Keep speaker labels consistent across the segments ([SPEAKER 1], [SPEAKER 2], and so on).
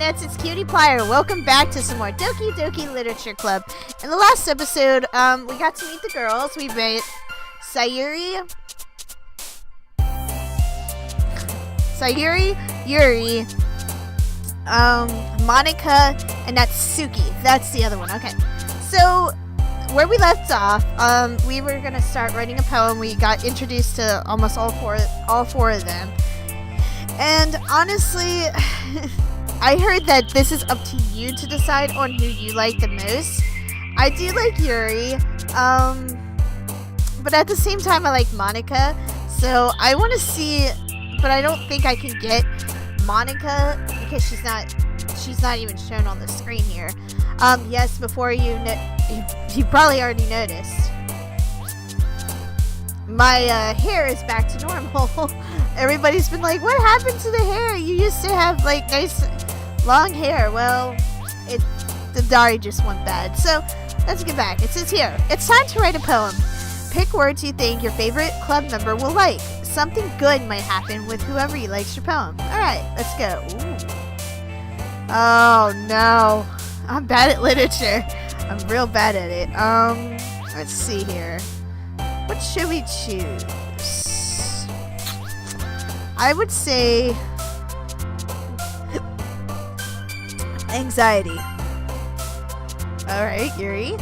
[SPEAKER 1] Marionettes, it's Cutie Plier. Welcome back to some more Doki Literature Club. In the last episode, we got to meet the girls. We met Sayori, Yuri, Monika, and Natsuki. That's the other one. Okay. So, where we left off, we were going to start writing a poem. We got introduced to almost all four of them. And honestly, I heard that this is up to you to decide on who you like the most. I do like Yuri, but at the same time I like Monika. So I want to see, but I don't think I can get Monika because she's not even shown on the screen here. Yes, before you probably already noticed, my hair is back to normal. Everybody's been like, what happened to the hair? You used to have like nice long hair. Well, the dye just went bad. So let's get back. It says here, it's time to write a poem. Pick words you think your favorite club member will like. Something good might happen with whoever you likes your poem. Alright, let's go. Ooh. Oh no. I'm bad at literature. I'm real bad at it. Let's see here. What should we choose? I would say anxiety. Alright, Yuri.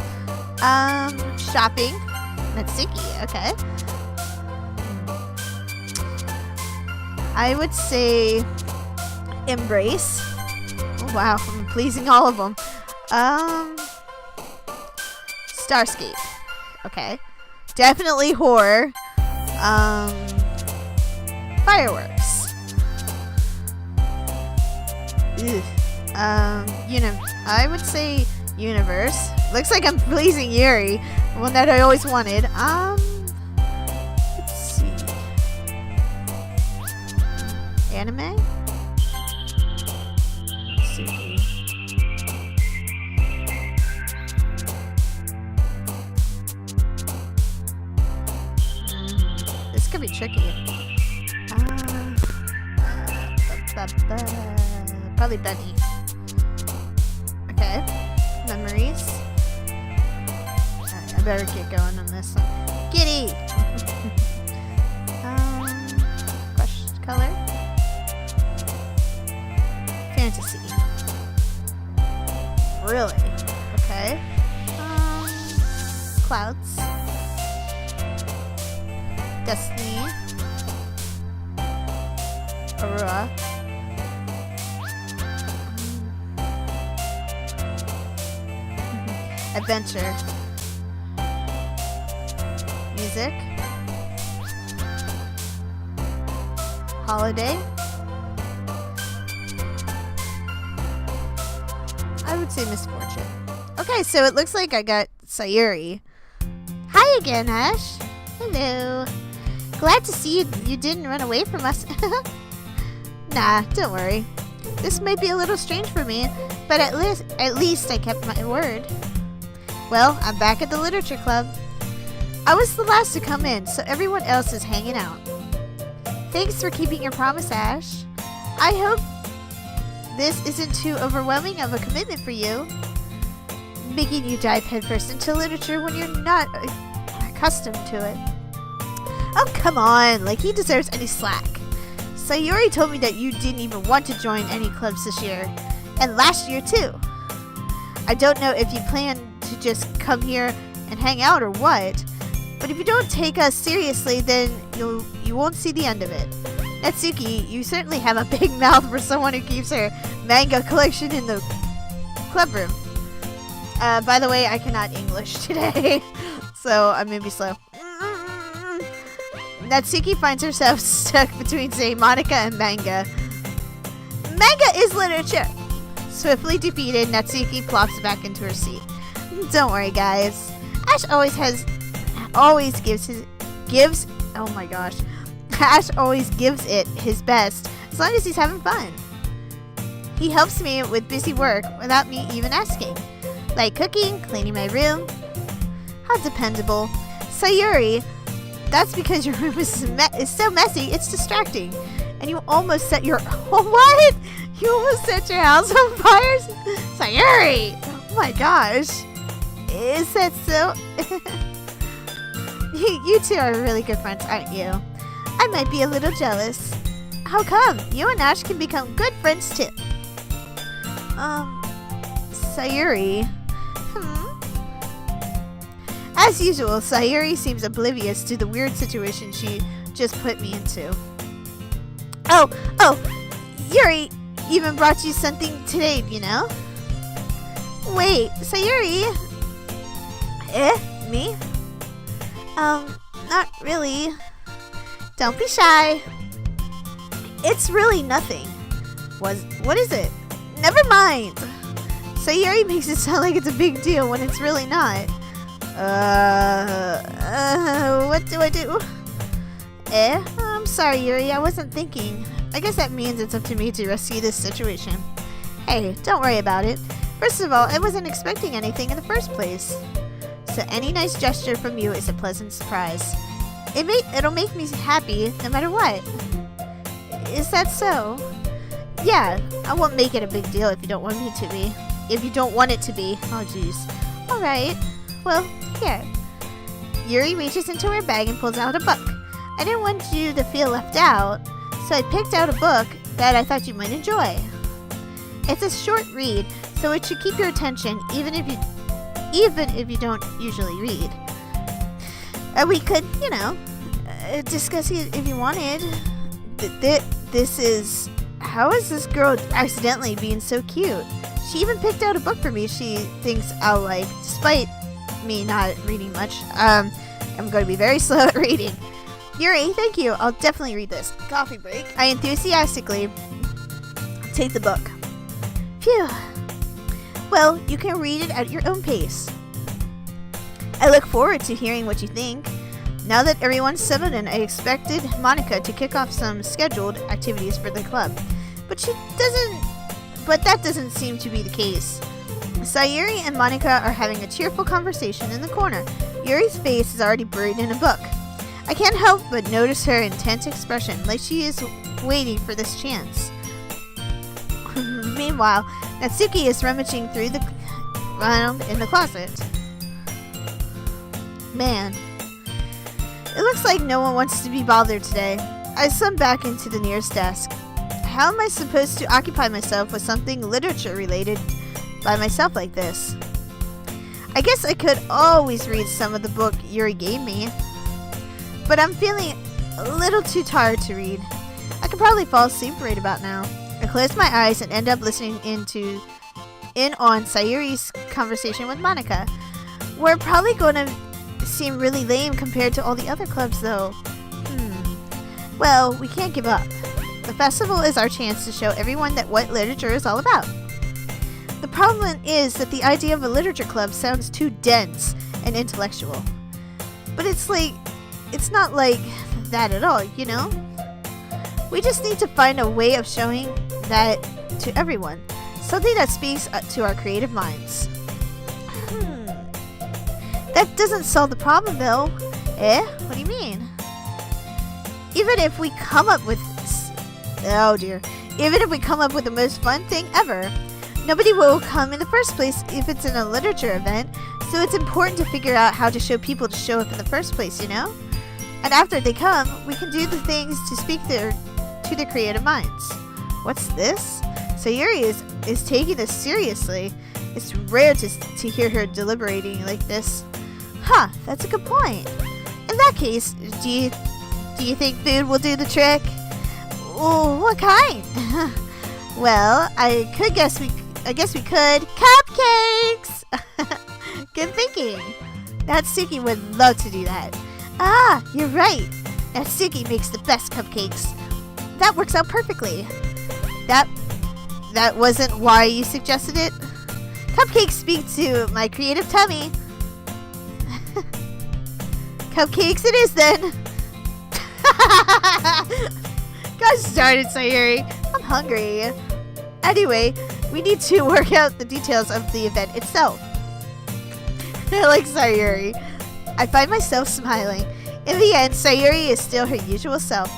[SPEAKER 1] Shopping. Natsuki, okay. I would say embrace. Oh, wow, I'm pleasing all of them. Starscape. Okay. Definitely horror. Fireworks. I would say universe. Looks like I'm pleasing Yuri, one that I always wanted. Let's see. Anime. Let's see. This could be tricky. Probably Benny. Okay. Memories. Alright, I better get going on this one. Giddy! Question color. Fantasy. Really? Okay. Clouds. Destiny. Aurora. Adventure. Music. Holiday. I would say misfortune. Okay, so it looks like I got Sayori. Hi again, Ash. Hello. Glad to see you didn't run away from us. Nah, don't worry. This might be a little strange for me, but at least I kept my word. Well, I'm back at the literature club. I was the last to come in, so everyone else is hanging out. Thanks for keeping your promise, Ash. I hope this isn't too overwhelming of a commitment for you, making you dive headfirst into literature when you're not accustomed to it. Oh, come on, like he deserves any slack. Sayori told me that you didn't even want to join any clubs this year, and last year too. I don't know if you plan to just come here and hang out or what, but if you don't take us seriously, then you won't see the end of it. Natsuki, you certainly have a big mouth for someone who keeps her manga collection in the club room. By the way, I cannot English today, so I may be slow. Natsuki finds herself stuck between, say, Monika and manga. Manga is literature! Swiftly defeated, Natsuki plops back into her seat. Don't worry, guys. Ash always gives it his best, as long as he's having fun. He helps me with busy work without me even asking, like cooking, cleaning my room. How dependable. Sayori, that's because your room is so messy, it's distracting. and you almost set your what? You almost set your house on fire, Sayori. Oh my gosh, is that so? You two are really good friends, aren't you? I might be a little jealous. How come? You and Ash can become good friends too. Sayori. As usual, Sayori seems oblivious to the weird situation she just put me into. Oh, Yuri even brought you something today, you know? Wait, Sayori? Me? Not really. Don't be shy. It's really nothing. What is it? Never mind. Sayori makes it sound like it's a big deal when it's really not. What do I do? I'm sorry, Yuri, I wasn't thinking. I guess that means it's up to me to rescue this situation. Hey, don't worry about it. First of all, I wasn't expecting anything in the first place. So any nice gesture from you is a pleasant surprise. It'll make me happy no matter what. Is that so? Yeah, I won't make it a big deal if you don't want me to be. If you don't want it to be. Oh, jeez. Alright. Well, here. Yuri reaches into her bag and pulls out a book. I didn't want you to feel left out, so I picked out a book that I thought you might enjoy. It's a short read, so it should keep your attention even if you don't usually read. We could, discuss it if you wanted. This is... How is this girl accidentally being so cute? She even picked out a book for me she thinks I'll like, despite me not reading much. I'm going to be very slow at reading. Yuri, thank you. I'll definitely read this. Coffee break. I enthusiastically take the book. Phew. Well, you can read it at your own pace. I look forward to hearing what you think. Now that everyone's settled in, I expected Monika to kick off some scheduled activities for the club. But that doesn't seem to be the case. Sayori and Monika are having a cheerful conversation in the corner. Yuri's face is already buried in a book. I can't help but notice her intense expression, like she is waiting for this chance. Meanwhile, Natsuki is rummaging through in the closet. Man, it looks like no one wants to be bothered today. I slump back into the nearest desk. How am I supposed to occupy myself with something literature related by myself like this? I guess I could always read some of the book Yuri gave me, but I'm feeling a little too tired to read. I could probably fall asleep right about now. I close my eyes and end up listening in on Sayori's conversation with Monika. We're probably going to seem really lame compared to all the other clubs though. Well, we can't give up. The festival is our chance to show everyone what literature is all about. The problem is that the idea of a literature club sounds too dense and intellectual. But it's not like that at all, you know? We just need to find a way of showing that to everyone. Something that speaks to our creative minds. That doesn't solve the problem though. What do you mean? Even if we come up with the most fun thing ever, nobody will come in the first place if it's in a literature event, so it's important to figure out how to show people to show up in the first place, you know? And after they come, we can do the things to speak to their creative minds. What's this? Sayori is taking this seriously. It's rare to hear her deliberating like this. Huh, that's a good point. In that case, do you think food will do the trick? Oh, what kind? Well, I guess we could. Cupcakes! Good thinking. Natsuki would love to do that. Ah, you're right. Natsuki makes the best cupcakes. That works out perfectly. That wasn't why you suggested it? Cupcakes speak to my creative tummy. Cupcakes it is then. Got started, Sayori. I'm hungry. Anyway, we need to work out the details of the event itself. I like Sayori. I find myself smiling. In the end, Sayori is still her usual self,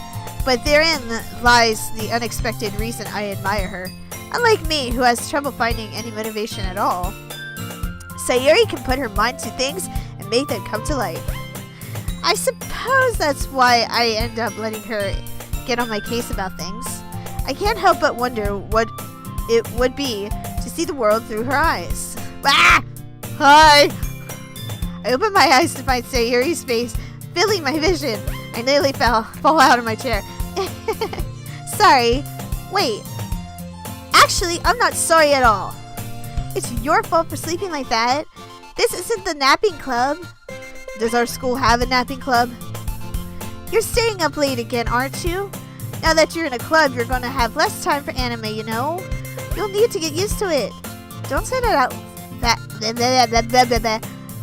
[SPEAKER 1] But therein lies the unexpected reason I admire her. Unlike me, who has trouble finding any motivation at all, Sayori can put her mind to things and make them come to life. I suppose that's why I end up letting her get on my case about things. I can't help but wonder what it would be to see the world through her eyes. Ah! Hi! I opened my eyes to find Sayori's face filling my vision. I nearly fall out of my chair. Sorry. Wait. Actually, I'm not sorry at all. It's your fault for sleeping like that. This isn't the napping club. Does our school have a napping club? You're staying up late again, aren't you? Now that you're in a club, you're going to have less time for anime, you know? You'll need to get used to it. Don't say that out.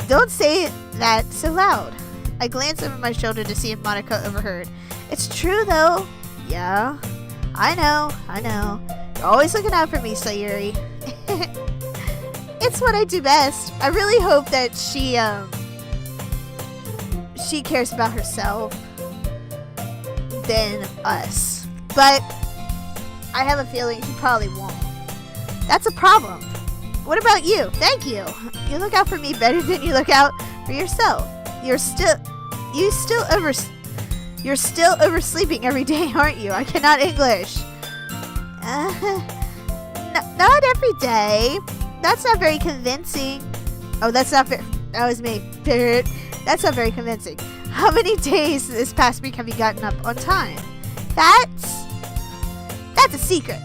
[SPEAKER 1] Don't say that so loud. I glanced over my shoulder to see if Monika overheard. It's true, though. Yeah. I know. You're always looking out for me, Sayori. It's what I do best. I really hope that she cares about herself than us. But I have a feeling she probably won't. That's a problem. What about you? Thank you. You look out for me better than you look out for yourself. You're still oversleeping every day, aren't you? I cannot English. Not every day. That's not very convincing. Oh, that's not fair. That was me. That's not very convincing. How many days this past week have you gotten up on time? That's a secret.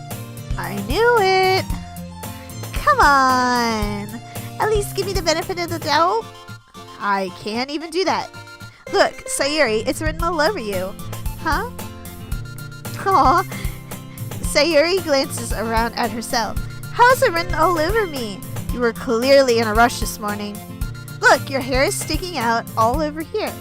[SPEAKER 1] I knew it. Come on. At least give me the benefit of the doubt. I can't even do that. Look, Sayori, it's written all over you. Huh? Aw. Sayori glances around at herself. How's it written all over me? You were clearly in a rush this morning. Look, your hair is sticking out all over here.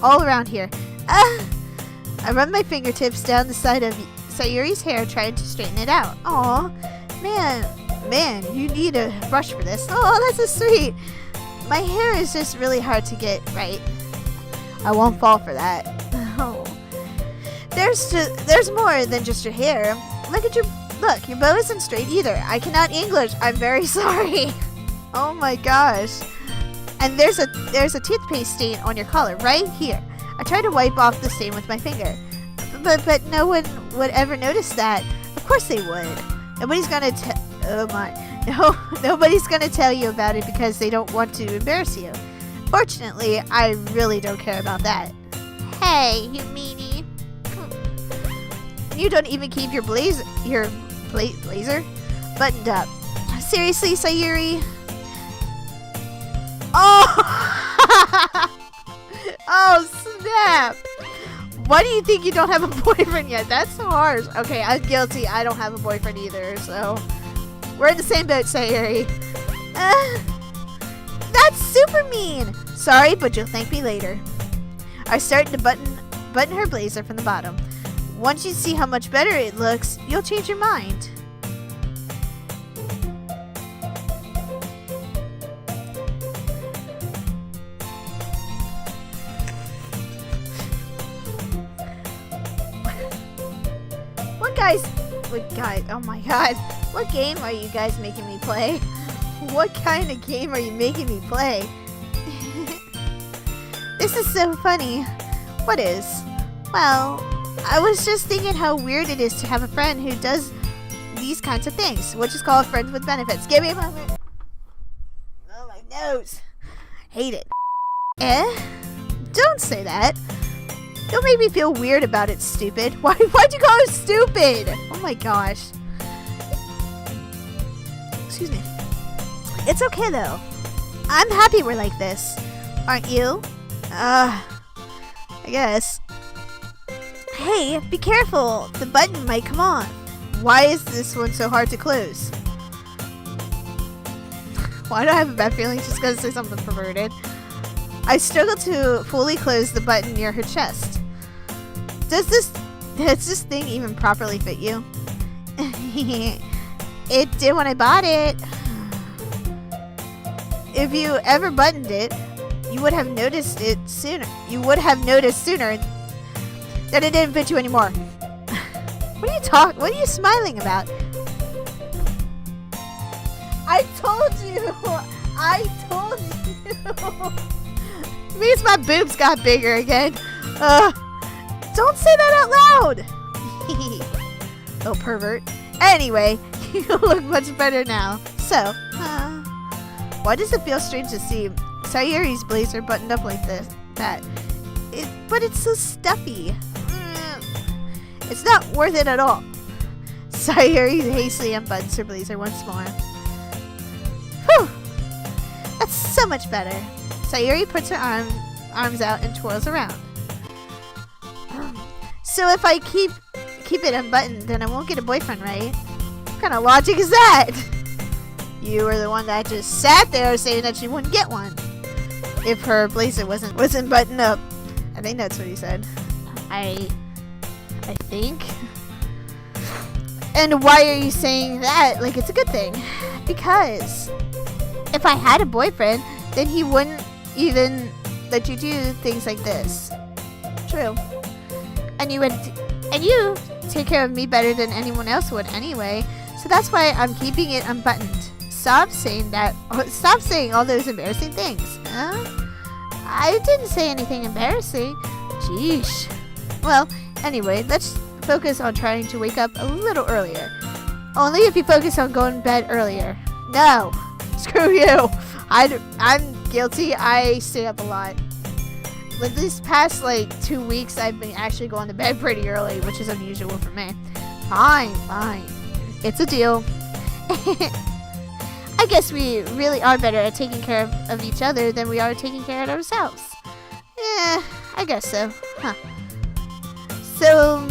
[SPEAKER 1] All around here. I run my fingertips down the side of Sayori's hair trying to straighten it out. Aw. Man, you need a brush for this. Oh, that's so sweet. My hair is just really hard to get right. I won't fall for that. Oh. There's more than just your hair. Look, your bow isn't straight either. I cannot English. I'm very sorry. Oh my gosh. And there's a toothpaste stain on your collar right here. I tried to wipe off the stain with my finger. But no one would ever notice that. Of course they would. Nobody's gonna nobody's gonna tell you about it because they don't want to embarrass you. Fortunately, I really don't care about that. Hey, you meanie. You don't even keep your blazer buttoned up. Seriously, Sayori? Oh! Oh, snap! Why do you think you don't have a boyfriend yet? That's so harsh. Okay, I'm guilty. I don't have a boyfriend either, so we're in the same boat, Sayori. That's super mean. Sorry, but you'll thank me later. I started to button her blazer from the bottom. Once you see how much better it looks, you'll change your mind. Oh my god. What game are you guys making me play? What kind of game are you making me play? This is so funny. What is? Well, I was just thinking how weird it is to have a friend who does these kinds of things, which is called friends with benefits. Give me a moment. Oh, my nose. Hate it. Don't say that. Don't make me feel weird about it, stupid. Why'd you call it stupid? Oh my gosh. Excuse me. It's okay though. I'm happy we're like this. Aren't you? I guess. Hey, be careful. The button might come off. Why is this one so hard to close? Why do I have a bad feeling she's gonna say something perverted? I struggle to fully close the button near her chest. Does this thing even properly fit you? It did when I bought it. If you ever buttoned it, you would have noticed it sooner. You would have noticed sooner. Then it didn't fit you anymore. What are you smiling about? I told you. Means my boobs got bigger again. Don't say that out loud. Oh, pervert. Anyway, you look much better now. So, why does it feel strange to see Sayori's blazer buttoned up like this? But it's so stuffy. It's not worth it at all. Sayori hastily unbuttons her blazer once more. Whew! That's so much better. Sayori puts her arms out and twirls around. So if I keep it unbuttoned, then I won't get a boyfriend, right? What kind of logic is that? You were the one that just sat there saying that she wouldn't get one if her blazer wasn't buttoned up. I think that's what he said. I think. And why are you saying that like it's a good thing? Because if I had a boyfriend, then he wouldn't even let you do things like this. True. And you take care of me better than anyone else would anyway. So that's why I'm keeping it unbuttoned. Stop saying that. Stop saying all those embarrassing things. I didn't say anything embarrassing. Jeesh. Well, anyway, let's focus on trying to wake up a little earlier. Only if you focus on going to bed earlier. No. Screw you. I'm guilty. I stay up a lot. With these past 2 weeks, I've been actually going to bed pretty early, which is unusual for me. Fine. It's a deal. I guess we really are better at taking care of each other than we are taking care of ourselves. Yeah, I guess so. Huh. So,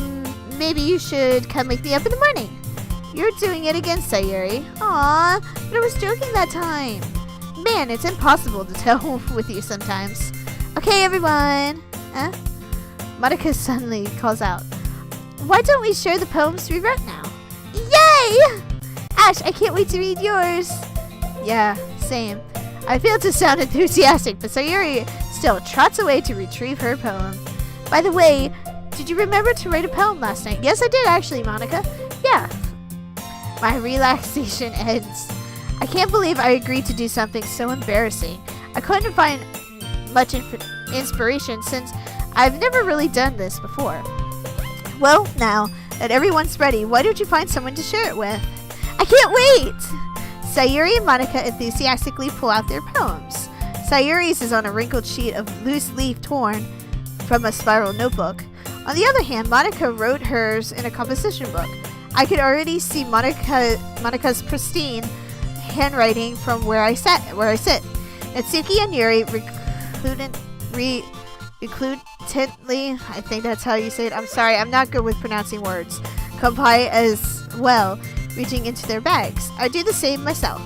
[SPEAKER 1] maybe you should come wake me up in the morning. You're doing it again, Sayori. Aw, but I was joking that time. Man, it's impossible to tell with you sometimes. Okay, everyone. Monika suddenly calls out. Why don't we share the poems we wrote now? Yay! Ash, I can't wait to read yours. Yeah, same. I failed to sound enthusiastic, but Sayori still trots away to retrieve her poem. By the way, did you remember to write a poem last night? Yes, I did actually, Monika. Yeah. My relaxation ends. I can't believe I agreed to do something so embarrassing. I couldn't find much inspiration since I've never really done this before. Well, now that everyone's ready, why don't you find someone to share it with? I can't wait! Sayori and Monika enthusiastically pull out their poems. Sayori's is on a wrinkled sheet of loose leaf torn from a spiral notebook. On the other hand, Monika wrote hers in a composition book. I could already see Monika's pristine handwriting from where I sit. Natsuki and Yuri reclutantly, I think that's how you say it. I'm sorry, I'm not good with pronouncing words. Comply as well, reaching into their bags. I do the same myself.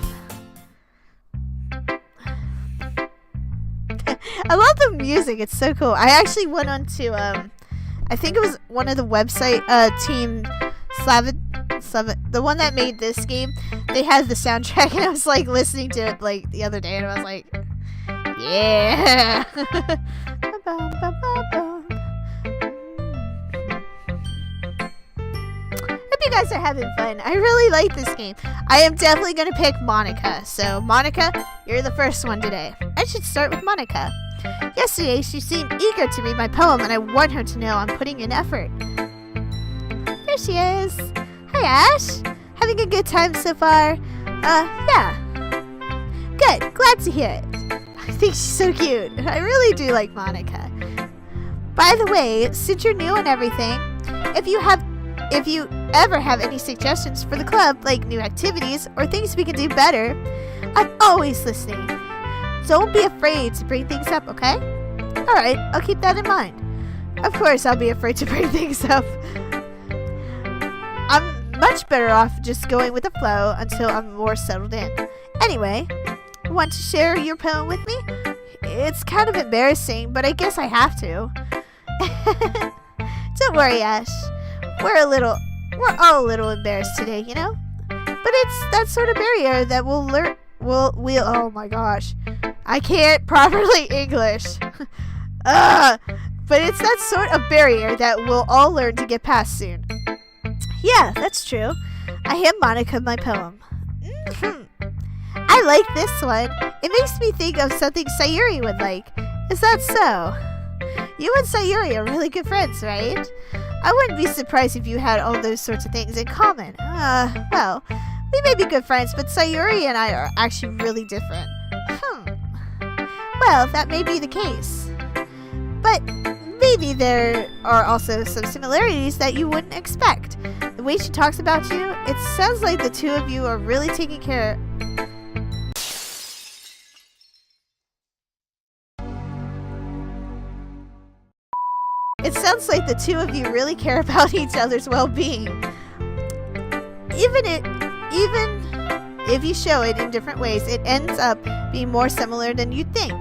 [SPEAKER 1] I love the music. It's so cool. I actually went on to I think it was one of the website Team Slavic, the one that made this game. They had the soundtrack, and I was listening to it the other day, and I was like, yeah. Hope you guys are having fun. I really like this game. I am definitely going to pick Monika. So, Monika, you're the first one today. I should start with Monika. Yesterday, she seemed eager to read my poem, and I want her to know I'm putting in effort. There she is. Hi, Ash. Having a good time so far? Yeah. Good. Glad to hear it. I think she's so cute. I really do like Monika. By the way, since you're new and everything, if you ever have any suggestions for the club, like new activities or things we can do better, I'm always listening. Don't be afraid to bring things up, okay? Alright, I'll keep that in mind. Of course, I'll be afraid to bring things up. I'm much better off just going with the flow until I'm more settled in. Anyway, want to share your poem with me? It's kind of embarrassing, but I guess I have to. Don't worry, Ash. We're all a little embarrassed today, you know? But it's that sort of barrier that we'll oh my gosh. I can't properly English. But it's that sort of barrier that we'll all learn to get past soon. Yeah, that's true. I hand Monika my poem. I like this one. It makes me think of something Sayori would like. Is that so? You and Sayori are really good friends, right? I wouldn't be surprised if you had all those sorts of things in common. Well, we may be good friends, but Sayori and I are actually really different. Well, that may be the case. But maybe there are also some similarities that you wouldn't expect. The way she talks about you, it sounds like the two of you are really taking care. It sounds like the two of you really care about each other's well-being. Even if you show it in different ways, it ends up being more similar than you'd think.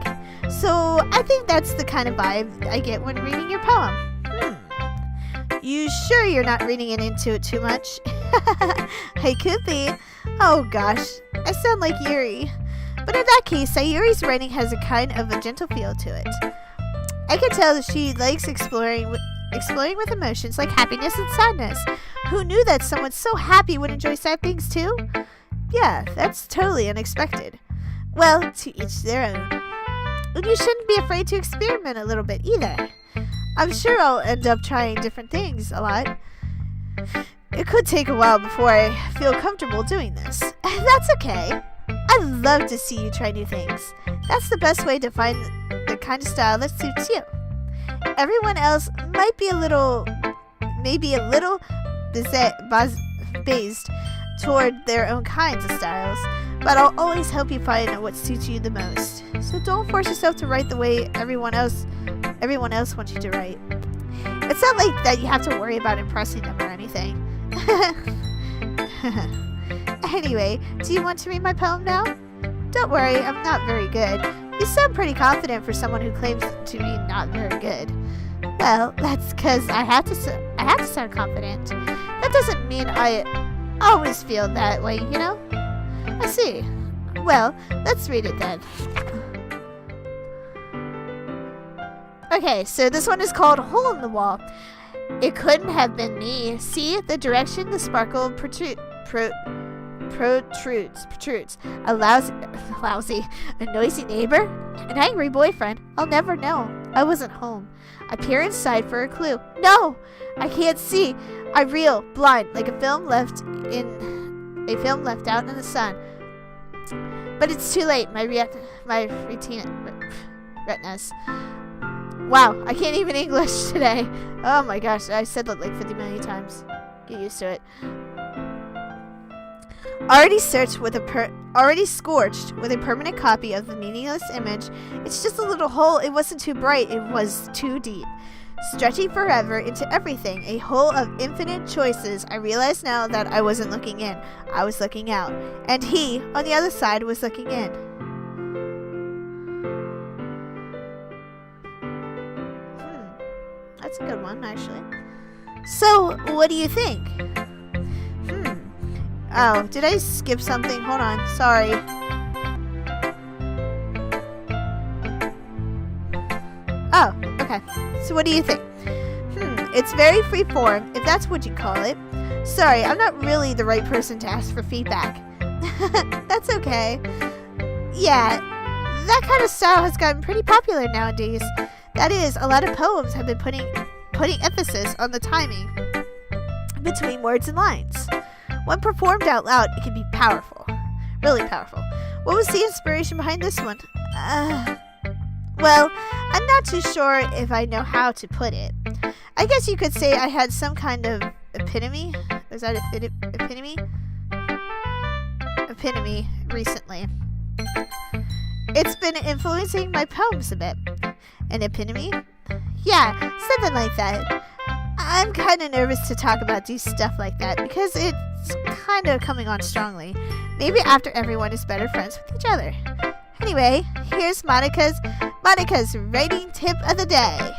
[SPEAKER 1] So I think that's the kind of vibe I get when reading your poem. You sure you're not reading it into it too much? I could be. Oh gosh, I sound like Yuri. But in that case, Sayori's writing has a kind of a gentle feel to it. I can tell that she likes exploring with emotions like happiness and sadness. Who knew that someone so happy would enjoy sad things too? Yeah, that's totally unexpected. Well, to each their own. And you shouldn't be afraid to experiment a little bit either. I'm sure I'll end up trying different things a lot. It could take a while before I feel comfortable doing this. That's okay. I love to see you try new things. That's the best way to find the kind of style that suits you. Everyone else might be maybe a little based toward their own kinds of styles, but I'll always help you find what suits you the most. So don't force yourself to write the way everyone else wants you to write. It's not like that you have to worry about impressing them or anything. Anyway, do you want to read my poem now? Don't worry, I'm not very good. You sound pretty confident for someone who claims to be not very good. Well, that's because I have to sound confident. That doesn't mean I always feel that way, you know? I see. Well, let's read it then. Okay, so this one is called Hole in the Wall. It couldn't have been me. See, the direction the sparkle protrudes. A a noisy neighbor? An angry boyfriend? I'll never know. I wasn't home. I peer inside for a clue. No! I can't see. I reel, blind, like a film left out in the sun. But it's too late. My retinas. Wow, I can't even English today. Oh my gosh, I said that like 50 million times. Get used to it. Already scorched with a permanent copy of the meaningless image. It's just a little hole. It wasn't too bright. It was too deep. Stretching forever into everything, a hole of infinite choices. I realize now that I wasn't looking in. I was looking out. And he, on the other side, was looking in. That's a good one, actually. So, what do you think? Oh, did I skip something? Hold on. Sorry. Oh, okay. So what do you think? It's very free form, if that's what you call it. Sorry, I'm not really the right person to ask for feedback. That's okay. Yeah, that kind of style has gotten pretty popular nowadays. That is, a lot of poems have been putting emphasis on the timing between words and lines. When performed out loud, it can be powerful. Really powerful. What was the inspiration behind this one? Well, I'm not too sure if I know how to put it. I guess you could say I had some kind of epitome. Is that epitome? Epitome recently. It's been influencing my poems a bit. An epitome? Yeah, something like that. I'm kind of nervous to talk about stuff like that because it's kind of coming on strongly. Maybe after everyone is better friends with each other. Anyway, here's Monika's writing tip of the day.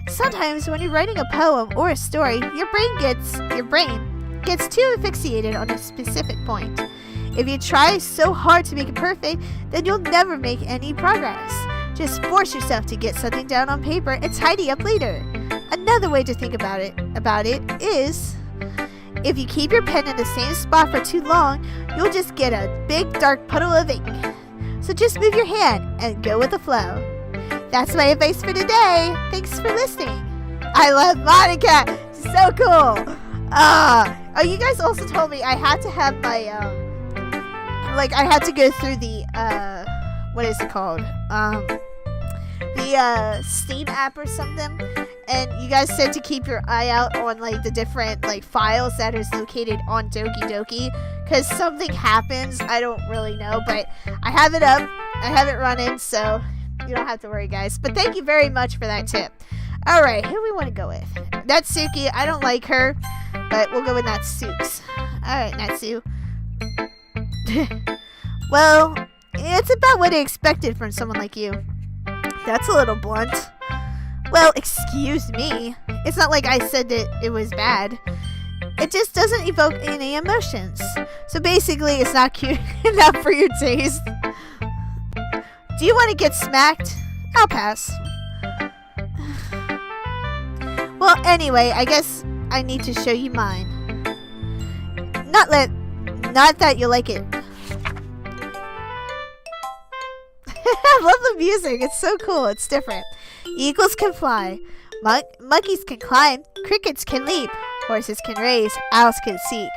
[SPEAKER 1] Sometimes when you're writing a poem or a story, your brain gets too fixated on a specific point. If you try so hard to make it perfect, then you'll never make any progress. Just force yourself to get something down on paper and tidy up later. Another way to think about it is, if you keep your pen in the same spot for too long, you'll just get a big dark puddle of ink. So just move your hand and go with the flow. That's my advice for today. Thanks for listening. I love Monika. So cool. Oh, you guys also told me I had to have my, I had to go through the, what is it called? The Steam app or something. And you guys said to keep your eye out on, the different, files that is located on Doki. Because something happens. I don't really know. But I have it up. I have it running. So you don't have to worry, guys. But thank you very much for that tip. Alright, who do we want to go with? Natsuki. I don't like her. But we'll go with Natsukes. Alright, Natsu. Well, it's about what I expected from someone like you. That's a little blunt. Well, excuse me. It's not like I said that it was bad. It just doesn't evoke any emotions. So basically, it's not cute enough for your taste. Do you want to get smacked? I'll pass. Well, anyway, I guess I need to show you mine. Not that you like it. I love the music. It's so cool. It's different. Eagles can fly. Monkeys can climb. Crickets can leap. Horses can race. Owls can seek.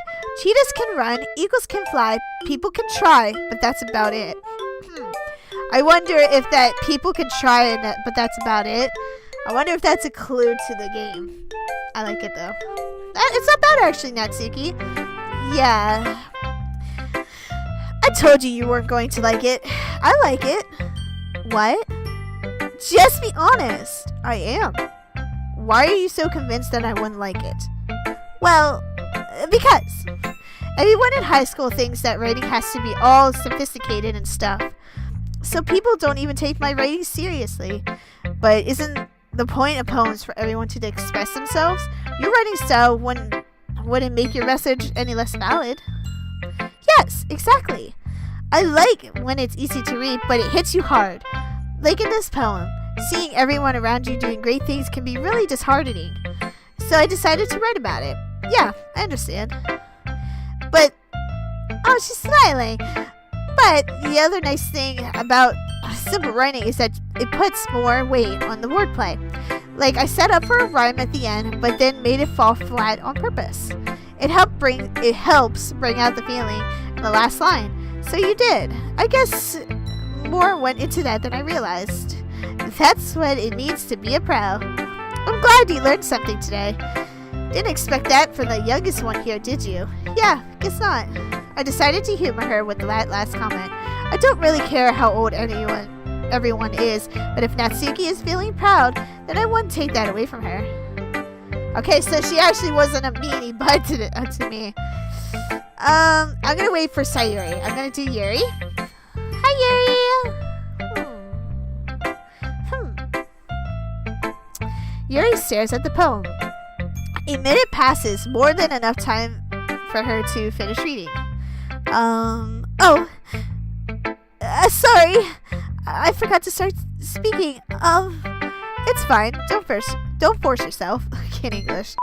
[SPEAKER 1] Cheetahs can run. Eagles can fly. People can try, but that's about it. I wonder if that people can try, but that's about it. I wonder if that's a clue to the game. I like it though. It's not bad actually, Natsuki. Yeah. I told you weren't going to like it. I like it. What? Just be honest. I am. Why are you so convinced that I wouldn't like it? Well, because everyone in high school thinks that writing has to be all sophisticated and stuff. So people don't even take my writing seriously. But isn't the point of poems for everyone to express themselves? Your writing style wouldn't make your message any less valid. Yes, exactly. I like when it's easy to read, but it hits you hard. Like in this poem, seeing everyone around you doing great things can be really disheartening. So I decided to write about it. Yeah, I understand. But, oh, she's smiling. But the other nice thing about simple writing is that it puts more weight on the wordplay. Like I set up for a rhyme at the end, but then made it fall flat on purpose. It helps bring out the feeling in the last line. So you did. I guess more went into that than I realized. That's what it means to be a pro. I'm glad you learned something today. Didn't expect that from the youngest one here, did you? Yeah, guess not. I decided to humor her with that last comment. I don't really care how old everyone is, but if Natsuki is feeling proud, then I wouldn't take that away from her. Okay, so she actually wasn't a meanie butt to me. I'm gonna wait for Sayori. I'm gonna do Yuri. Hi, Yuri. Yuri stares at the poem. A minute passes, more than enough time for her to finish reading. Sorry. I forgot to start speaking. It's fine. Don't force yourself. I can't English.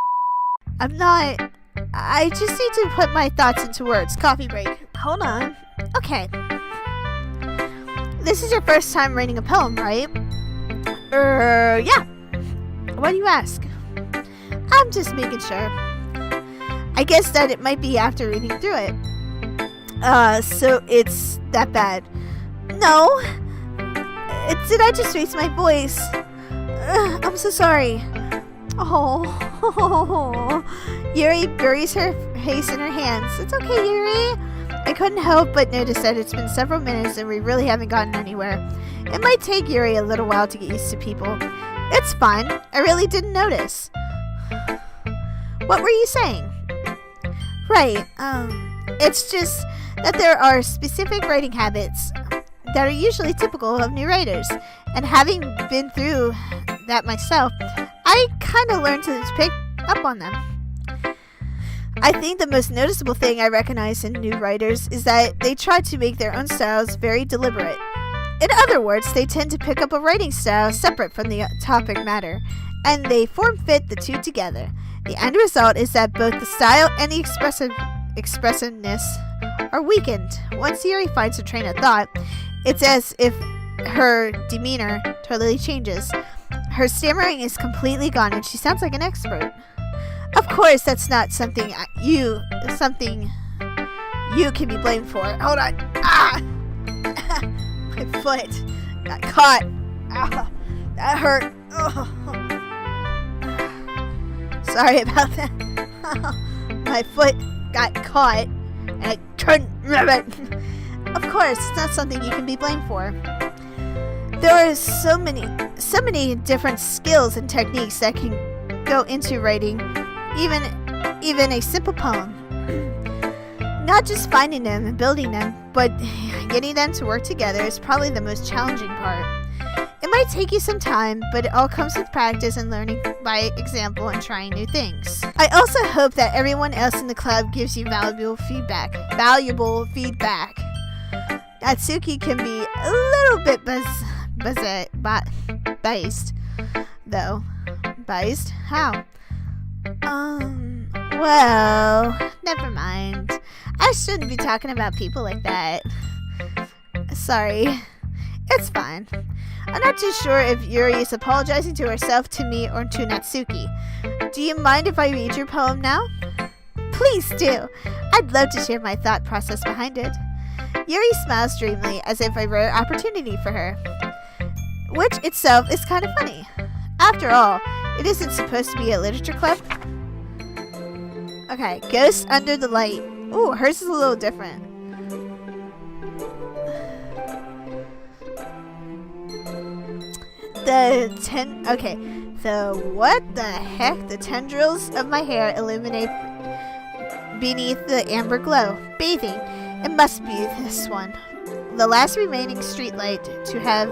[SPEAKER 1] I'm not. I just need to put my thoughts into words. Coffee break. Hold on. Okay. This is your first time writing a poem, right? Yeah. Why do you ask? I'm just making sure. I guess that it might be after reading through it. So it's that bad. No. Did I just raise my voice? I'm so sorry. Oh. Yuri buries her face in her hands. It's okay, Yuri. I couldn't help but notice that it's been several minutes and we really haven't gotten anywhere. It might take Yuri a little while to get used to people. It's fine. I really didn't notice. What were you saying? Right. It's just that there are specific writing habits that are usually typical of new writers. And having been through that myself, I kind of learned to pick up on them. I think the most noticeable thing I recognize in new writers is that they try to make their own styles very deliberate. In other words, they tend to pick up a writing style separate from the topic matter, and they form-fit the two together. The end result is that both the style and the expressiveness are weakened. Once Yuri finds her train of thought, it's as if her demeanor totally changes. Her stammering is completely gone, and she sounds like an expert. Of course, that's not something you can be blamed for. Hold on. Ah! My foot got caught. Ah, that hurt. Oh. Sorry about that. My foot got caught, and I couldn't rub it. Of course, it's not something you can be blamed for. There are so many different skills and techniques that can go into writing even a simple poem. Not just finding them and building them, but getting them to work together is probably the most challenging part. It might take you some time, but it all comes with practice and learning by example and trying new things. I also hope that everyone else in the club gives you valuable feedback. Natsuki can be a little bit biased, though. Biased? How? Well, never mind. I shouldn't be talking about people like that. Sorry. It's fine. I'm not too sure if Yuri is apologizing to herself, to me, or to Natsuki. Do you mind if I read your poem now? Please do. I'd love to share my thought process behind it. Yuri smiles dreamily as if a rare opportunity for her, which itself is kind of funny. After all, it isn't supposed to be a literature club. Okay, Ghost Under the Light. Ooh, hers is a little different. So what the heck? The tendrils of my hair illuminate beneath the amber glow. Bathing. It must be this one. The last remaining streetlight to have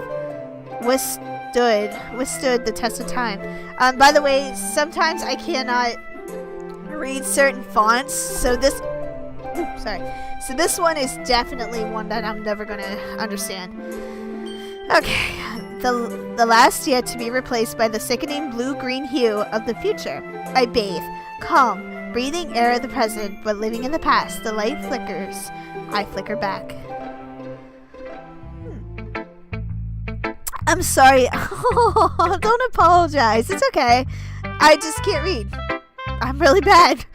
[SPEAKER 1] withstood the test of time. By the way, sometimes I cannot read certain fonts, so this one is definitely one that I'm never going to understand. Okay, the last yet to be replaced by the sickening blue-green hue of the future. I bathe, calm, breathing air of the present, but living in the past. The light flickers. I flicker back. I'm sorry. Oh, don't apologize. It's okay. I just can't read. I'm really bad.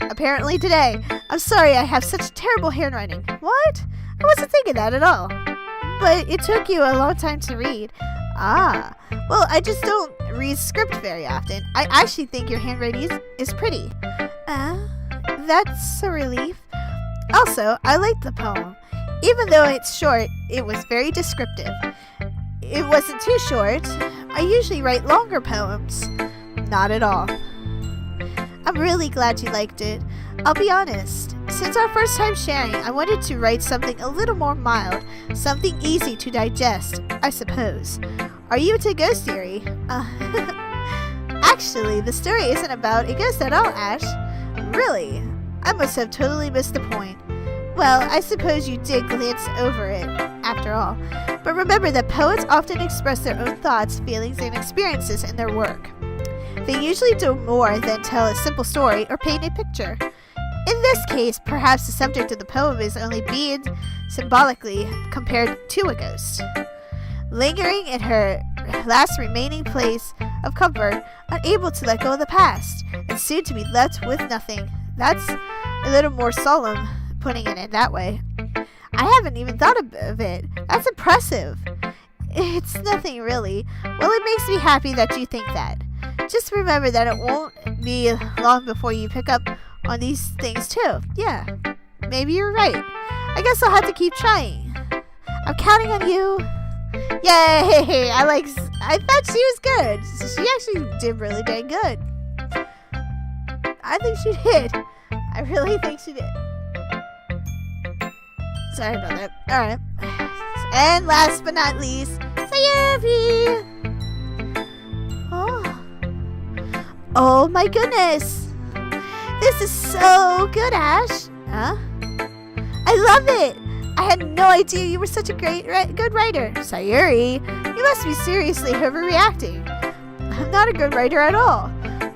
[SPEAKER 1] Apparently today. I'm sorry I have such terrible handwriting. What? I wasn't thinking that at all. But it took you a long time to read. Ah. Well, I just don't read script very often. I actually think your handwriting is pretty. That's a relief. Also, I liked the poem. Even though it's short, it was very descriptive. It wasn't too short. I usually write longer poems. Not at all. I'm really glad you liked it. I'll be honest. Since our first time sharing, I wanted to write something a little more mild, something easy to digest, I suppose. Are you into ghost theory? Actually, the story isn't about a ghost at all, Ash. Really? I must have totally missed the point. Well, I suppose you did glance over it, after all. But remember that poets often express their own thoughts, feelings, and experiences in their work. They usually do more than tell a simple story or paint a picture. In this case, perhaps the subject of the poem is only being symbolically compared to a ghost. Lingering in her last remaining place of comfort, unable to let go of the past, and soon to be left with nothing. That's a little more solemn, putting it in that way. I haven't even thought of it. That's impressive. It's nothing really. Well, it makes me happy that you think that. Just remember that it won't be long before you pick up on these things too. Yeah, maybe you're right. I guess I'll have to keep trying. I'm counting on you. Yay! I thought she was good. She actually did really dang good. I think she did. I really think she did. Sorry about that. Alright. And last but not least, Sayori! Oh my goodness! This is so good, Ash! Huh? I love it! I had no idea you were such a good writer. Sayori, you must be seriously overreacting. I'm not a good writer at all.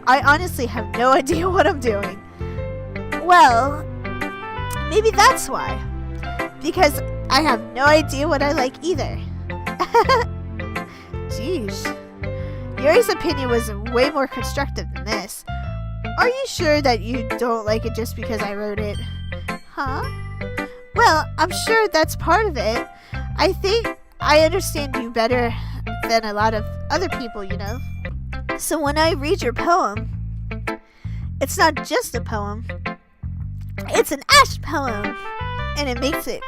[SPEAKER 1] I honestly have no idea what I'm doing. Well, maybe that's why. Because I have no idea what I like either. Jeez. Yuri's opinion was way more constructive than this. Are you sure that you don't like it just because I wrote it? Huh? Well, I'm sure that's part of it. I think I understand you better than a lot of other people, you know. So when I read your poem, it's not just a poem. It's an Ash poem. And it makes it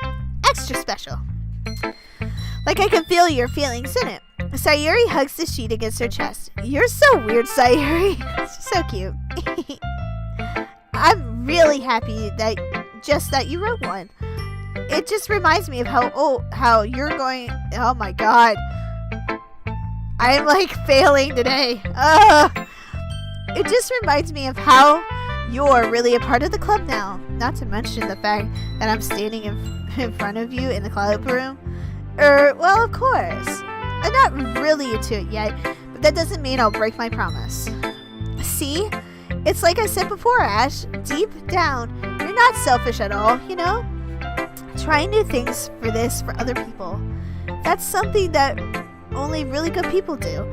[SPEAKER 1] extra special. Like I can feel your feelings in it. Sayori hugs the sheet against her chest. You're so weird, Sayori. She's so cute. I'm really happy that you wrote one. It just reminds me of how you're going. Oh my god. I am like failing today. It just reminds me of how you're really a part of the club now. Not to mention the fact that I'm standing in front of you in the cloud room. Well, of course. I'm not really into it yet, but that doesn't mean I'll break my promise. See? It's like I said before, Ash. Deep down, you're not selfish at all, you know? Trying new things for other people. That's something that only really good people do.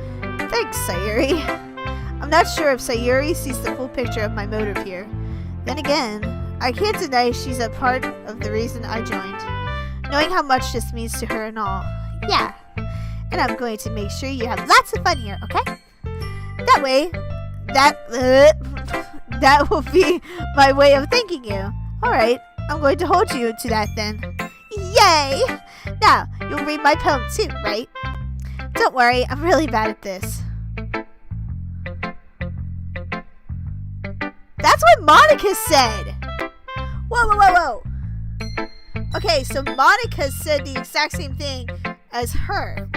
[SPEAKER 1] Thanks, Sayori. I'm not sure if Sayori sees the full picture of my motive here. Then again, I can't deny she's a part of the reason I joined. Knowing how much this means to her and all. Yeah. And I'm going to make sure you have lots of fun here, okay? That way, that will be my way of thanking you. Alright, I'm going to hold you to that then. Yay! Now, you'll read my poem too, right? Don't worry, I'm really bad at this. That's what Monika said! Whoa. Okay, so Monika said the exact same thing as her.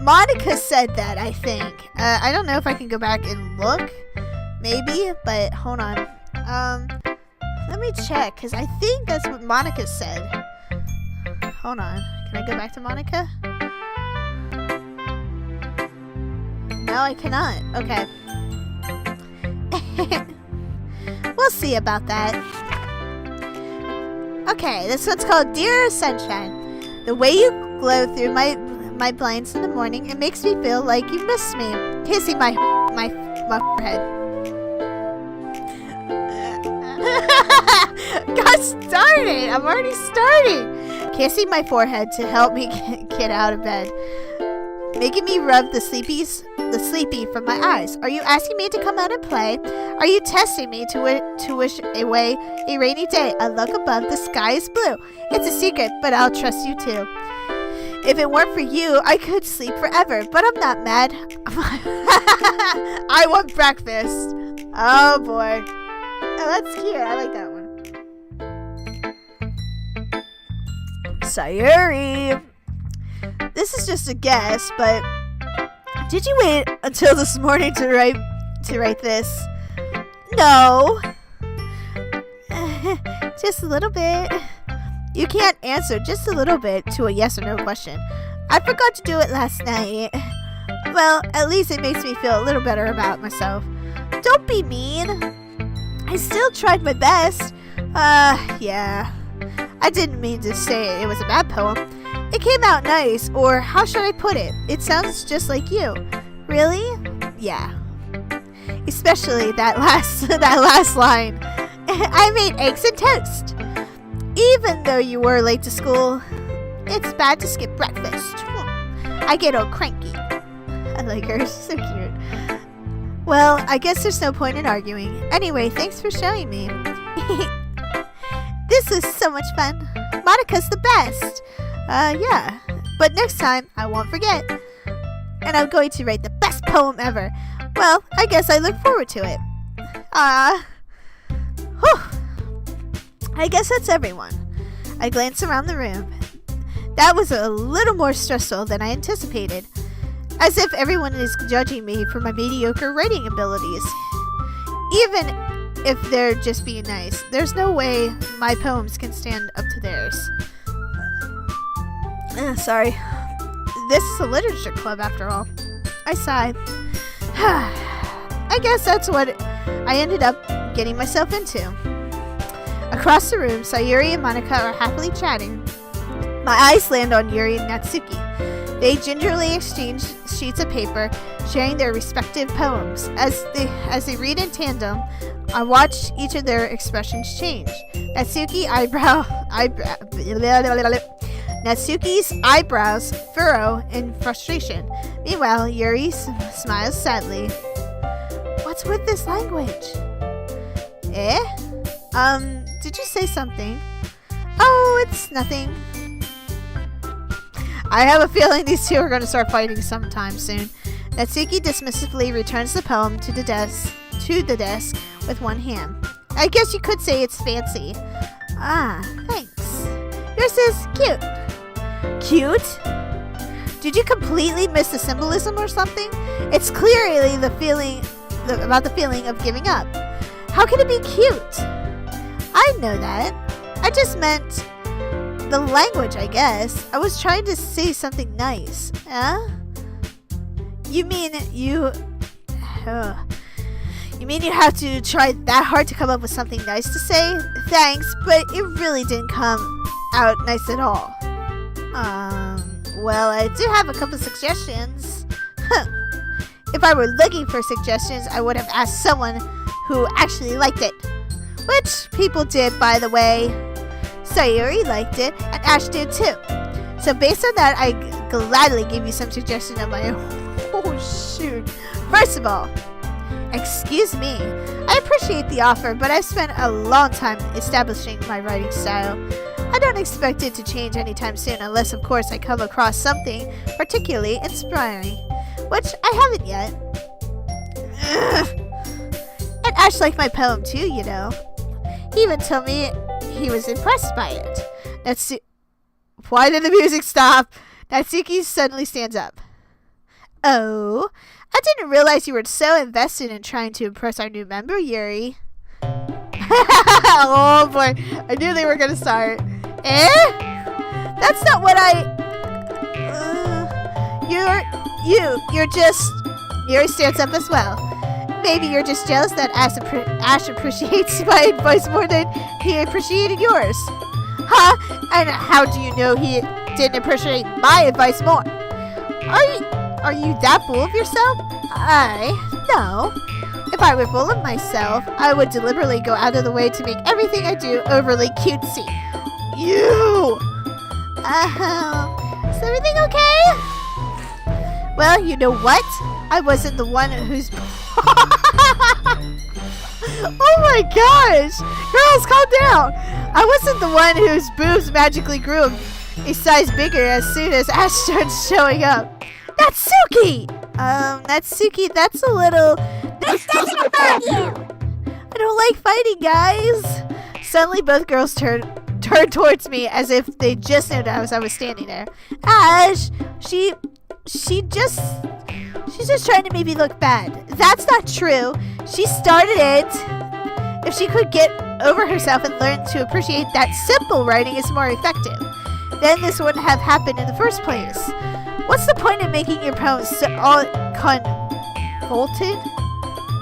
[SPEAKER 1] Monika said that, I think. I don't know if I can go back and look. Maybe, but hold on. Let me check, because I think that's what Monika said. Hold on. Can I go back to Monika? No, I cannot. Okay. We'll see about that. Okay, this one's called Dear Sunshine. The way you glow through my blinds in the morning, it makes me feel like you miss me. Kissing my forehead. God started! I'm already starting! Kissing my forehead to help me get out of bed. Making me rub the sleepy from my eyes. Are you asking me to come out and play? Are you testing me to wish away a rainy day? I look above, the sky is blue. It's a secret, but I'll trust you too. If it weren't for you, I could sleep forever, but I'm not mad. I want breakfast. Oh boy. Oh, that's cute. I like that one. Sayori. This is just a guess, but did you wait until this morning to write this? No. Just a little bit. You can't answer just a little bit to a yes or no question. I forgot to do it last night. Well, at least it makes me feel a little better about myself. Don't be mean. I still tried my best. Yeah. I didn't mean to say it was a bad poem. It came out nice, or how should I put it? It sounds just like you. Really? Yeah. Especially that last line. I made eggs and toast. Even though you were late to school, it's bad to skip breakfast. I get all cranky. I like her. She's so cute. Well, I guess there's no point in arguing. Anyway, thanks for showing me. This was so much fun. Monika's the best. Yeah. But next time, I won't forget. And I'm going to write the best poem ever. Well, I guess I look forward to it. Whew. I guess that's everyone. I glance around the room. That was a little more stressful than I anticipated. As if everyone is judging me for my mediocre writing abilities. Even if they're just being nice. There's no way my poems can stand up to theirs. Sorry. This is a literature club after all. I sigh. I guess that's what I ended up getting myself into. Across the room, Sayori and Monika are happily chatting. My eyes land on Yuri and Natsuki. They gingerly exchange sheets of paper, sharing their respective poems. As they read in tandem, I watch each of their expressions change. Natsuki's eyebrows furrow in frustration. Meanwhile, Yuri smiles sadly. What's with this language? Did you say something? Oh, it's nothing. I have a feeling these two are going to start fighting sometime soon. Natsuki dismissively returns the poem to the desk with one hand. I guess you could say it's fancy. Ah, thanks. Yours is cute. Cute? Did you completely miss the symbolism or something? It's clearly about the feeling of giving up. How can it be cute? I know that. I just meant the language, I guess. I was trying to say something nice. You mean you have to try that hard to come up with something nice to say? Thanks, but it really didn't come out nice at all. Well, I do have a couple suggestions. If I were looking for suggestions, I would have asked someone who actually liked it. Which people did, by the way. Sayori liked it, and Ash did too. So based on that, I gladly give you some suggestions of my own. Oh, shoot. First of all, excuse me. I appreciate the offer, but I've spent a long time establishing my writing style. I don't expect it to change anytime soon unless, of course, I come across something particularly inspiring. Which I haven't yet. And Ash liked my poem too, you know. He even told me he was impressed by it. Why did the music stop? Natsuki suddenly stands up. Oh, I didn't realize you were so invested in trying to impress our new member, Yuri. Oh boy, I knew they were gonna start. That's not what You're just... Yuri stands up as well. Maybe you're just jealous that Ash appreciates my advice more than he appreciated yours. Huh? And how do you know he didn't appreciate my advice more? Are you that full of yourself? No. If I were full of myself, I would deliberately go out of the way to make everything I do overly cutesy. You! Is everything okay? Well, you know what? I wasn't the one who's... Oh my gosh! Girls, calm down! I wasn't the one whose boobs magically grew a size bigger as soon as Ash started showing up. Natsuki! Natsuki, that's a little...
[SPEAKER 2] This doesn't involve you!
[SPEAKER 1] I don't like fighting, guys! Suddenly, both girls turned towards me as if they just noticed I was standing there. Ash, she's just trying to make me look bad. That's not true. She started it. If she could get over herself and learn to appreciate that simple writing is more effective, then this wouldn't have happened in the first place. What's the point of making your poems all convoluted?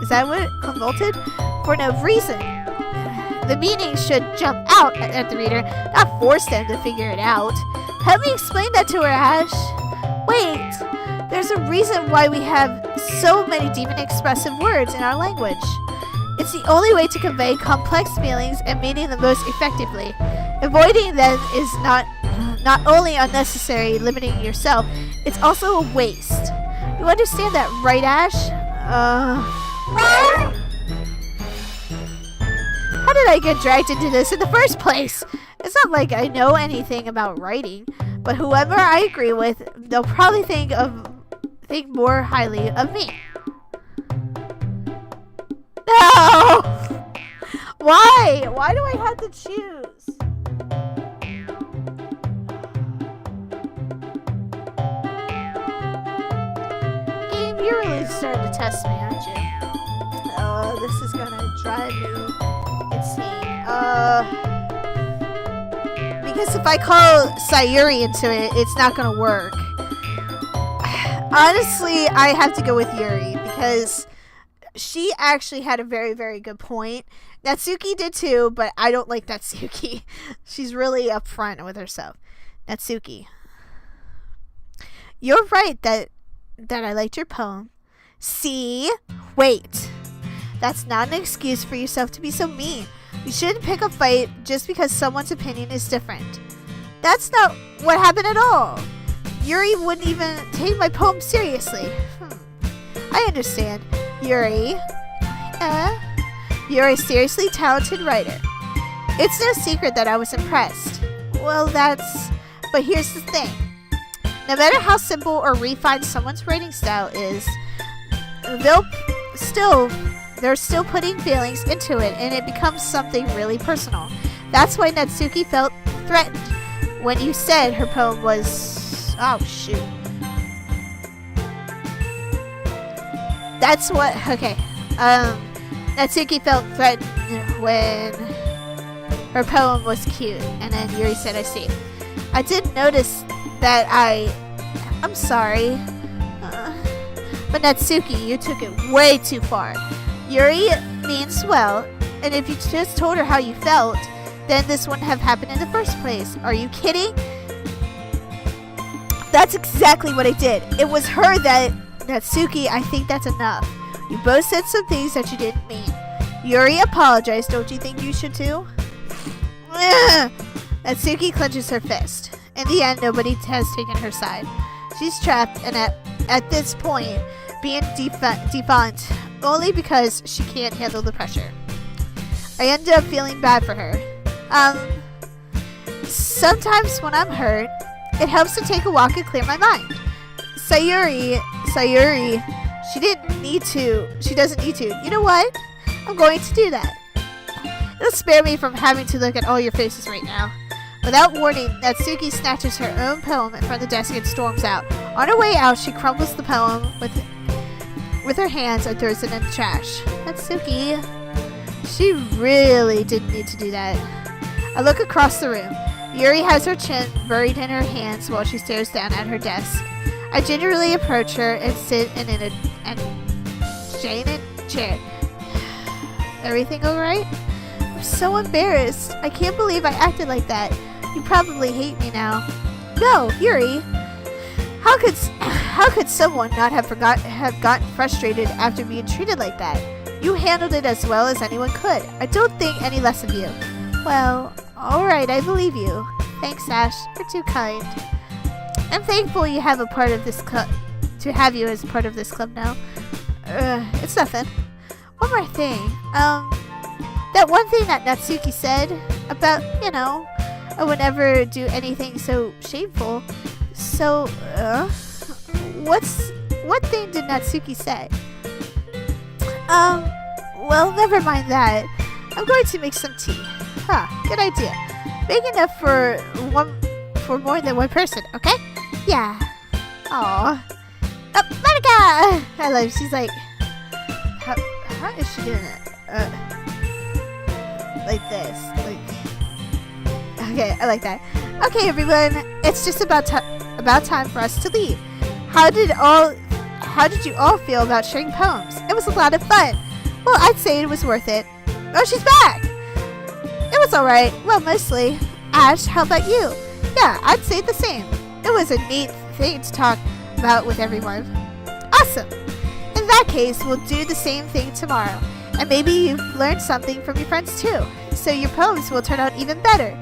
[SPEAKER 1] Is that what? Convoluted? For no reason. The meaning should jump out at the reader, not force them to figure it out. Help me explain that to her, Ash. Wait, there's a reason why we have so many deep and expressive words in our language. It's the only way to convey complex feelings and meaning the most effectively. Avoiding them is not only unnecessary, limiting yourself, it's also a waste. You understand that, right, Ash? How did I get dragged into this in the first place? It's not like I know anything about writing, but whoever I agree with, they'll probably think more highly of me. No! Why? Why do I have to choose? Game, you're really starting to test me, aren't you? Oh, this is gonna try to insane. Because if I call Sayori into it, it's not gonna work. Honestly, I have to go with Yuri because she actually had a very, very good point. Natsuki did too, but I don't like Natsuki. She's really upfront with herself. Natsuki, you're right that I liked your poem. See? Wait. That's not an excuse for yourself to be so mean. You shouldn't pick a fight just because someone's opinion is different. That's not what happened at all. Yuri wouldn't even take my poem seriously. I understand. Yuri. You're a seriously talented writer. It's no secret that I was impressed. Well, but here's the thing. No matter how simple or refined someone's writing style is, they're still putting feelings into it, and it becomes something really personal. That's why Natsuki felt threatened when you said her poem was... Oh, shoot. That's what... Okay. Natsuki felt threatened when her poem was cute, and then Yuri said, I see. I did notice that I'm sorry. But Natsuki, you took it way too far. Yuri means well, and if you just told her how you felt, then this wouldn't have happened in the first place. Are you kidding? That's exactly what I did. It was her that... Natsuki, I think that's enough. You both said some things that you didn't mean. Yuri apologized. Don't you think you should too? Natsuki clenches her fist. In the end, nobody has taken her side. She's trapped and at this point being defunct only because she can't handle the pressure. I end up feeling bad for her. Sometimes when I'm hurt, it helps to take a walk and clear my mind. Sayori, she doesn't need to. You know what? I'm going to do that. It'll spare me from having to look at all your faces right now. Without warning, Natsuki snatches her own poem from the desk and storms out. On her way out, she crumbles the poem with her hands and throws it in the trash. Natsuki, she really didn't need to do that. I look across the room. Yuri has her chin buried in her hands while she stares down at her desk. I gingerly approach her and sit in a chair. Everything alright? I'm so embarrassed. I can't believe I acted like that. You probably hate me now. No, Yuri. How could someone not have gotten frustrated after being treated like that? You handled it as well as anyone could. I don't think any less of you. Well, alright, I believe you. Thanks, Ash. You're too kind. I'm thankful you have a part of this club. To have you as part of this club now. It's nothing. One more thing. That one thing that Natsuki said about, I would never do anything so shameful. So, what thing did Natsuki say? Well, never mind that. I'm going to make some tea. Good idea. Big enough for more than one person, okay? Yeah. Aw. Monika! I love it. She's like, how is she doing it? Like this. Okay, I like that. Okay, everyone. It's just about time for us to leave. How did you all feel about sharing poems? It was a lot of fun. Well, I'd say it was worth it. Oh, she's back! It was alright. Well, mostly. Ash, how about you? Yeah, I'd say the same. It was a neat thing to talk about with everyone. Awesome! In that case, we'll do the same thing tomorrow. And maybe you've learned something from your friends too. So your poems will turn out even better.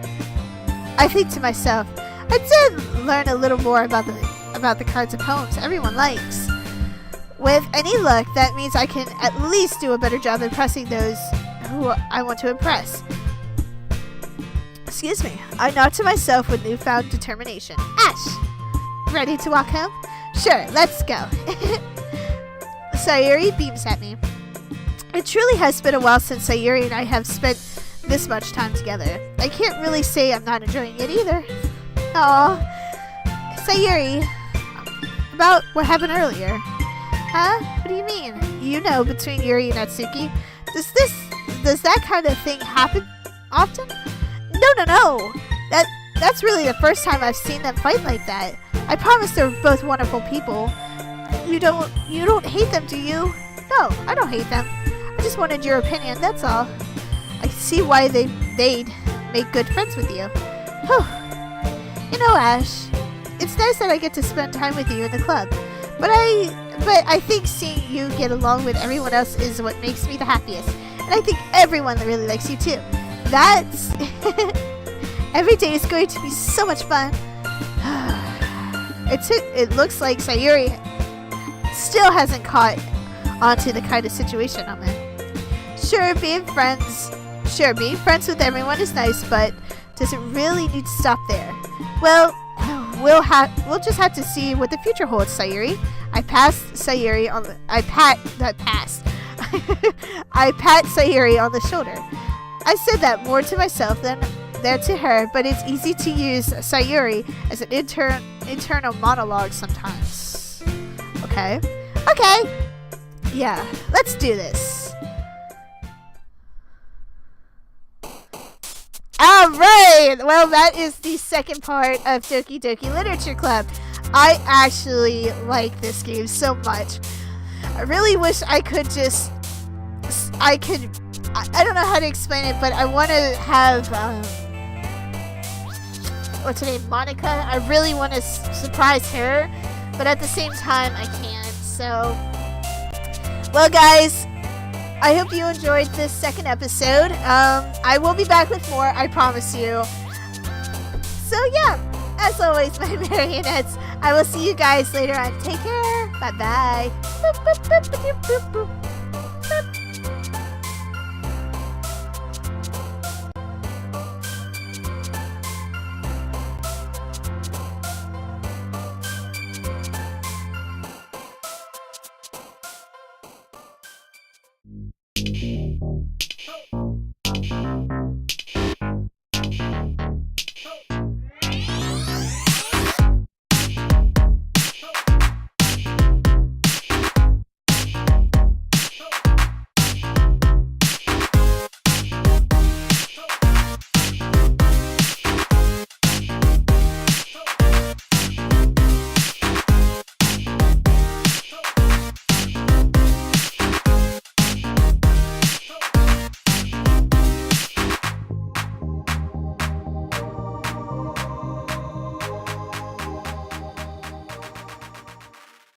[SPEAKER 1] I think to myself, I did learn a little more about the kinds of poems everyone likes. With any luck, that means I can at least do a better job impressing those who I want to impress. Excuse me. I nod to myself with newfound determination. Ash! Ready to walk home? Sure, let's go. Sayori beams at me. It truly has been a while since Sayori and I have spent this much time together. I can't really say I'm not enjoying it either. Aw. Sayori, about what happened earlier. Huh? What do you mean? Between Yuri and Natsuki. Does this Does that kind of thing happen often? No. That's really the first time I've seen them fight like that. I promise they're both wonderful people. You don't hate them, do you? No, I don't hate them. I just wanted your opinion, that's all. I see why they'd make good friends with you. Whew. You know, Ash, it's nice that I get to spend time with you in the club. But I think seeing you get along with everyone else is what makes me the happiest. And I think everyone really likes you too. That's... Every day is going to be so much fun. It looks like Sayori still hasn't caught onto the kind of situation I'm in. Sure, being friends with everyone is nice, but does it really need to stop there? Well, we'll just have to see what the future holds, Sayori. I pat Sayori on the shoulder. I said that more to myself than to her, but it's easy to use Sayori as an internal monologue sometimes. Okay. Yeah, let's do this. Alright! Well, that is the second part of Doki Doki Literature Club. I actually like this game so much. I really wish I could I don't know how to explain it, but I want to have, what's her name, Monika? I really want to surprise her, but at the same time, I can't. So, well, guys, I hope you enjoyed this second episode. I will be back with more, I promise you. So, yeah, as always, my marionettes, I will see you guys later on. Take care. Bye-bye. Boop, boop, boop, boop, boop, boop, boop.
[SPEAKER 2] Thank you.